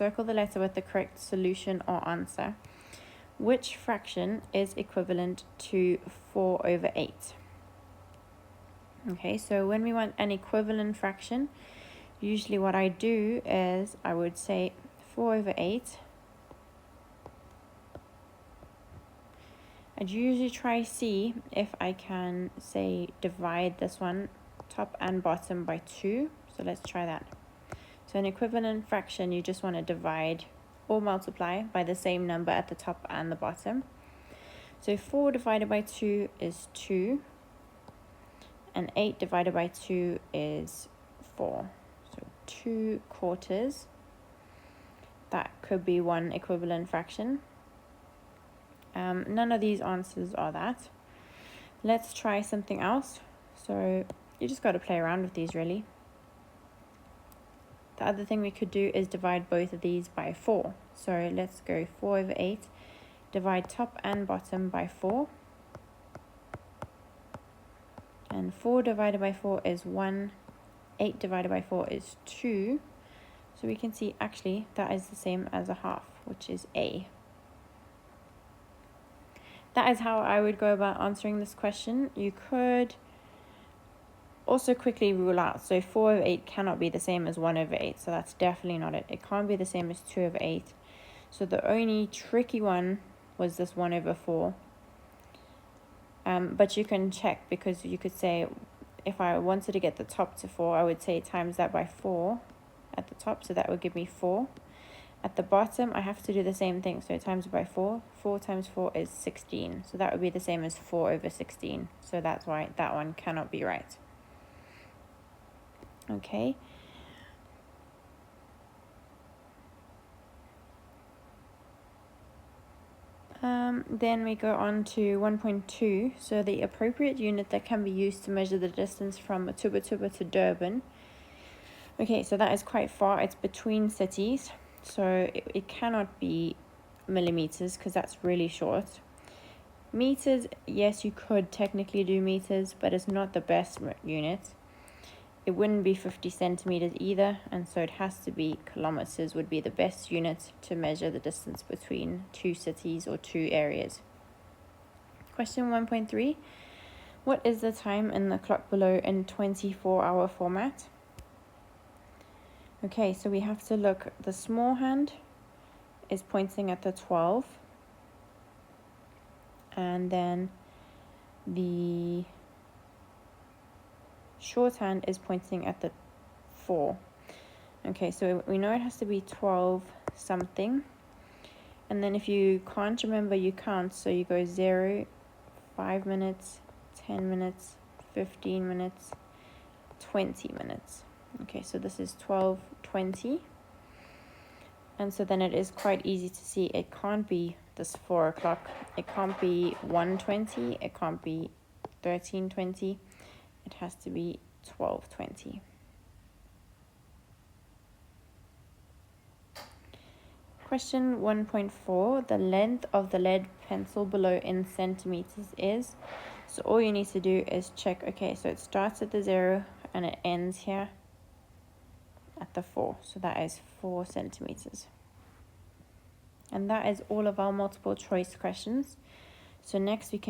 circle the letter with the correct solution or answer. Which fraction is equivalent to 4/8? Okay, so when we want an equivalent fraction, usually what I do is I would say 4/8. I'd usually try see if I can say divide this one top and bottom by 2. So let's try that. So an equivalent fraction, you just want to divide or multiply by the same number at the top and the bottom. So 4 divided by 2 is 2, and 8 divided by 2 is 4. So 2/4. That could be one equivalent fraction. None of these answers are that. Let's try something else. So you just got to play around with these really. The other thing we could do is divide both of these by 4. So let's go 4/8. Divide top and bottom by 4. And 4 divided by 4 is 1. 8 divided by 4 is 2. So we can see actually that is the same as a half, which is A. That is how I would go about answering this question. You could also quickly rule out. So 4/8 cannot be the same as 1/8. So that's definitely not it. It can't be the same as 2/8. So the only tricky one was this 1/4. But you can check, because you could say, if I wanted to get the top to 4, I would say times that by 4 at the top. So that would give me 4. At the bottom, I have to do the same thing. So times it by 4. 4 times 4 is 16. So that would be the same as 4/16. So that's why that one cannot be right. Okay. Then we go on to 1.2. So the appropriate unit that can be used to measure the distance from Tuba to Durban. Okay, so that is quite far. It's between cities. So it cannot be millimeters, because that's really short. Meters, yes, you could technically do meters, but it's not the best unit. It wouldn't be 50 centimeters either, and so it has to be kilometers would be the best unit to measure the distance between two cities or two areas. Question 1.3. What is the time in the clock below in 24-hour format? Okay, so we have to look. The small hand is pointing at the 12, and then the shorthand is pointing at the 4. Okay, so we know it has to be 12 something. And then if you can't remember, you count. So you go 0, 5 minutes, 10 minutes, 15 minutes, 20 minutes. Okay, so this is 12:20. And so then it is quite easy to see it can't be this 4 o'clock. It can't be 1:20. It can't be 13:20. It has to be 12:20. Question 1.4. The length of the lead pencil below in centimeters is. So all you need to do is check. Okay, so it starts at the 0 and it ends here at the 4. So that is 4 centimeters. And that is all of our multiple choice questions. So next we can